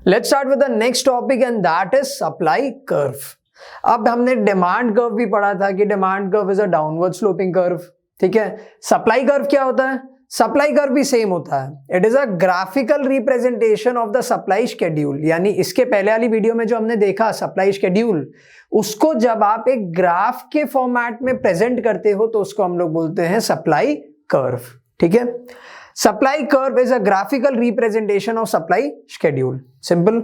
Let's start with the next topic and that is supply curve. अब हमने demand curve भी पढ़ा था कि demand curve is a downward sloping curve. ठीक है, सप्लाई कर्व क्या होता है? सप्लाई कर्व भी सेम होता है। It is a graphical representation of the supply schedule. यानी इसके पहले वाली वीडियो में जो हमने देखा सप्लाई शेड्यूल, उसको जब आप एक ग्राफ के फॉर्मेट में प्रेजेंट करते हो तो उसको हम लोग बोलते हैं सप्लाई कर्व। ठीक है, supply curve is a graphical representation of supply schedule. Simple,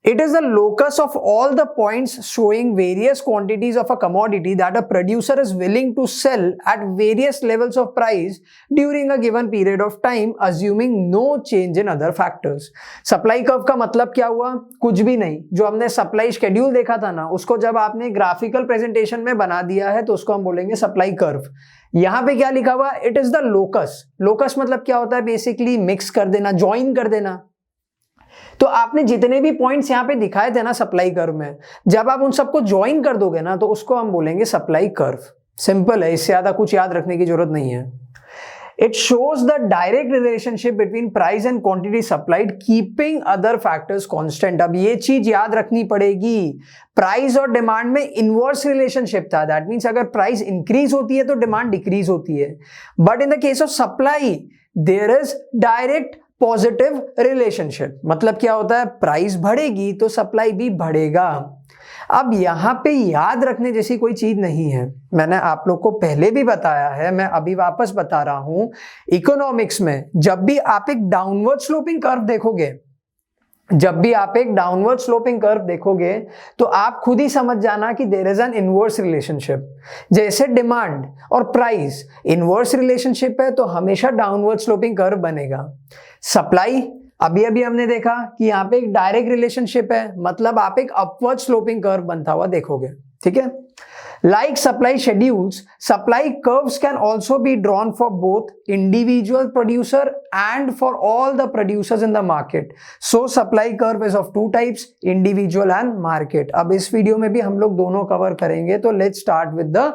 it is the locus of all the points showing various quantities of a commodity that a producer is willing to sell at various levels of price during a given period of time, assuming no change in other factors. Supply curve का मतलब क्या हुआ? कुछ भी नहीं। जो हमने supply schedule देखा था ना, उसको जब आपने ग्राफिकल प्रेजेंटेशन में बना दिया है तो उसको हम बोलेंगे सप्लाई कर्व। यहां पे क्या लिखा हुआ? It is the locus. Locus मतलब क्या होता है? बेसिकली मिक्स कर देना, ज्वाइन कर देना। तो आपने जितने भी पॉइंट्स यहां पे दिखाए थे ना सप्लाई कर्व में, जब आप उन सबको ज्वाइन कर दोगे ना तो उसको हम बोलेंगे सप्लाई कर्व। सिंपल है, इससे ज्यादा कुछ याद रखने की जरूरत नहीं है। It shows the direct relationship between price and quantity supplied keeping other factors constant. अब ये चीज याद रखनी पड़ेगी, प्राइस और डिमांड में इनवर्स रिलेशनशिप था। दैट मींस अगर प्राइस इंक्रीज होती है तो डिमांड डिक्रीज होती है, but in the case of supply there is direct positive relationship. मतलब क्या होता है? प्राइस बढ़ेगी तो सप्लाई भी बढ़ेगा। अब यहां पे याद रखने जैसी कोई चीज नहीं है, मैंने आप लोग को पहले भी बताया है, मैं अभी वापस बता रहा हूं। इकोनॉमिक्स में जब भी आप एक डाउनवर्ड स्लोपिंग कर्व देखोगे, तो आप खुद ही समझ जाना कि there is an inverse relationship. जैसे डिमांड और प्राइस इनवर्स रिलेशनशिप है तो हमेशा डाउनवर्ड स्लोपिंग कर्व बनेगा। सप्लाई अभी हमने देखा कि यहाँ पे एक डायरेक्ट रिलेशनशिप है, मतलब आप एक अपवर्ड स्लोपिंग कर्व बनता हुआ देखोगे। ठीक है, like supply schedules, supply curves can also be drawn for both individual producer and for all the producers in the market. So supply curve is of two types, individual and market. अब इस video में भी हम लोग दोनों cover करेंगे, तो let's start with the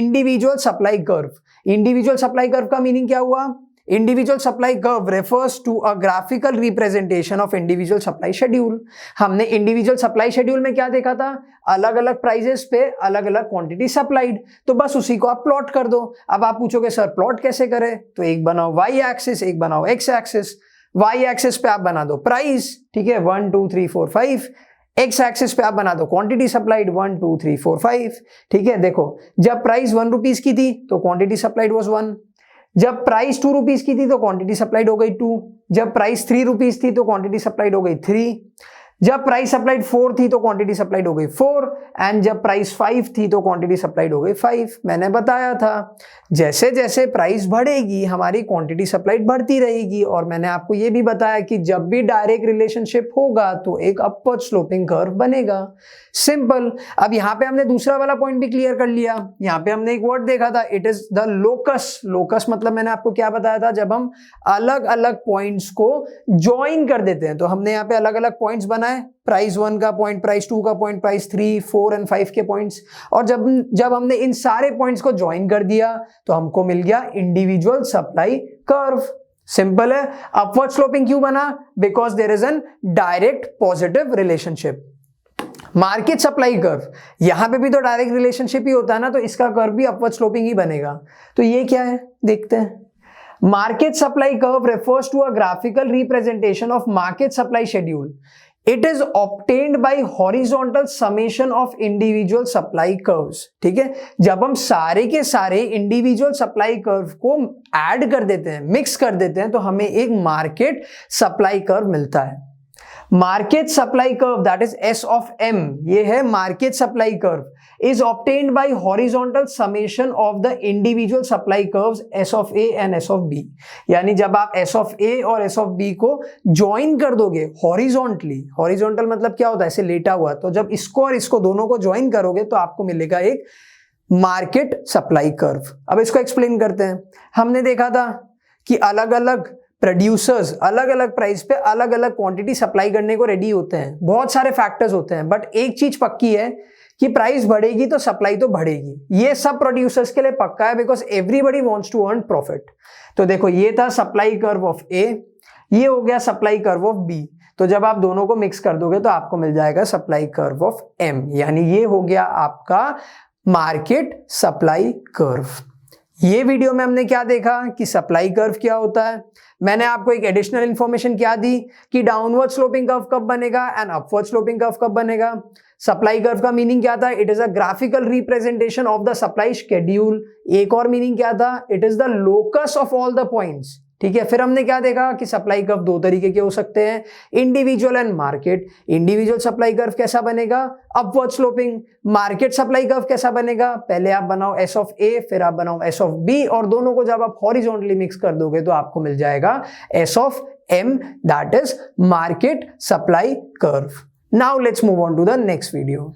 individual supply curve. Individual supply curve का मीनिंग क्या हुआ? Individual supply curve refers to a graphical representation of individual supply schedule. हमने individual supply schedule में क्या देखा था? अलग अलग प्राइजेस पे अलग अलग क्वांटिटी सप्लाइड। तो बस उसी को आप प्लॉट कर दो। अब आप पूछोगे सर प्लॉट कैसे करें? तो एक बनाओ y एक्सिस, एक बनाओ x एक्सिस। y एक्सिस पे आप बना दो प्राइस, ठीक है, 1 2 3 4 5। एक्स एक्सिस पे आप बना दो क्वांटिटी सप्लाइड 1 2 3 4 5। ठीक है, देखो जब प्राइस 1 रुपीज की थी तो क्वांटिटी सप्लाइड वाज 1। जब प्राइस 2 रुपीज की थी तो क्वांटिटी सप्लाइड हो गई 2। जब प्राइस 3 रुपीज थी तो क्वांटिटी सप्लाइड हो गई 3। जब प्राइस सप्लाइड 4 थी तो क्वांटिटी सप्लाइड हो गई 4। एंड जब प्राइस 5 थी तो क्वांटिटी सप्लाइड हो गई 5। मैंने बताया था जैसे जैसे प्राइस बढ़ेगी हमारी क्वांटिटी सप्लाइड बढ़ती रहेगी। और मैंने आपको यह भी बताया कि जब भी डायरेक्ट रिलेशनशिप होगा तो एक अपवर्ड स्लोपिंग कर्व बनेगा। सिंपल। अब यहाँ पे हमने दूसरा वाला पॉइंट भी क्लियर कर लिया। यहाँ पे हमने एक वर्ड देखा था, it is the locus. Locus मतलब मैंने आपको क्या बताया था? जब हम अलग अलग पॉइंट्स को ज्वाइन कर देते हैं, तो हमने यहाँ पे अलग अलग पॉइंट्स बनाए, प्राइस 1 का पॉइंट, प्राइस 2 का पॉइंट, प्राइस 3 4 एंड 5 के पॉइंट्स। और जब हमने इन सारे पॉइंट्स को ज्वाइन कर दिया तो हमको मिल गया इंडिविजुअल सप्लाई कर्व। सिंपल है। अपवर्ड स्लोपिंग क्यों बना? Because there is an direct positive relationship. Market supply curve, यहां पे भी तो डायरेक्ट रिलेशनशिप ही होता है ना, तो इसका कर्व भी अपवर्ड स्लोपिंग ही बनेगा। तो ये क्या है देखते हैं। Market supply curve refers to a graphical representation of market supply schedule. It is obtained by horizontal summation of individual supply curves. ठीक है, जब हम सारे के सारे इंडिविजुअल सप्लाई कर्व को ऐड कर देते हैं, मिक्स कर देते हैं, तो हमें एक मार्केट सप्लाई कर्व मिलता है। Market supply curve that is S of M, ये है market supply curve, is obtained by horizontal summation of the individual supply curves S of A and S of B। यानी जब आप S of A और S of B को join कर दोगे horizontally, horizontal मतलब क्या होता है? ऐसे लेटा हुआ, तो जब इसको और इसको दोनों को ज्वाइन करोगे तो आपको मिलेगा एक मार्केट सप्लाई कर्व। अब इसको एक्सप्लेन करते हैं। हमने देखा था कि अलग अलग प्रोड्यूसर्स अलग अलग प्राइस पे अलग अलग क्वांटिटी सप्लाई करने को रेडी होते हैं। बहुत सारे फैक्टर्स होते हैं, बट एक चीज पक्की है कि प्राइस बढ़ेगी तो सप्लाई तो बढ़ेगी। ये सब प्रोड्यूसर्स के लिए पक्का है, because everybody wants to earn profit. तो देखो ये था सप्लाई कर्व ऑफ ए, ये हो गया सप्लाई कर्व ऑफ बी। तो जब आप दोनों को मिक्स कर दोगे तो आपको मिल जाएगा सप्लाई कर्व ऑफ M, यानी ये हो गया आपका मार्केट सप्लाई कर्व। ये वीडियो में हमने क्या देखा कि सप्लाई कर्व क्या होता है। मैंने आपको एक एडिशनल इंफॉर्मेशन क्या दी कि डाउनवर्ड स्लोपिंग कर्व कब बनेगा एंड अपवर्ड स्लोपिंग कर्व कब बनेगा। सप्लाई कर्व का मीनिंग क्या था, it is a graphical representation of the supply schedule. एक और मीनिंग क्या था, it is the locus of all the points. ठीक है, फिर हमने क्या देखा कि सप्लाई कर्व दो तरीके के हो सकते हैं, individual and market. Individual supply curve कैसा बनेगा, upward sloping. Market supply curve कैसा बनेगा, पहले आप बनाओ S ऑफ A, फिर आप बनाओ S ऑफ B, और दोनों को जब आप हॉरिजॉन्टली मिक्स कर दोगे तो आपको मिल जाएगा S of M, that is market supply curve. Now let's move on to the next video.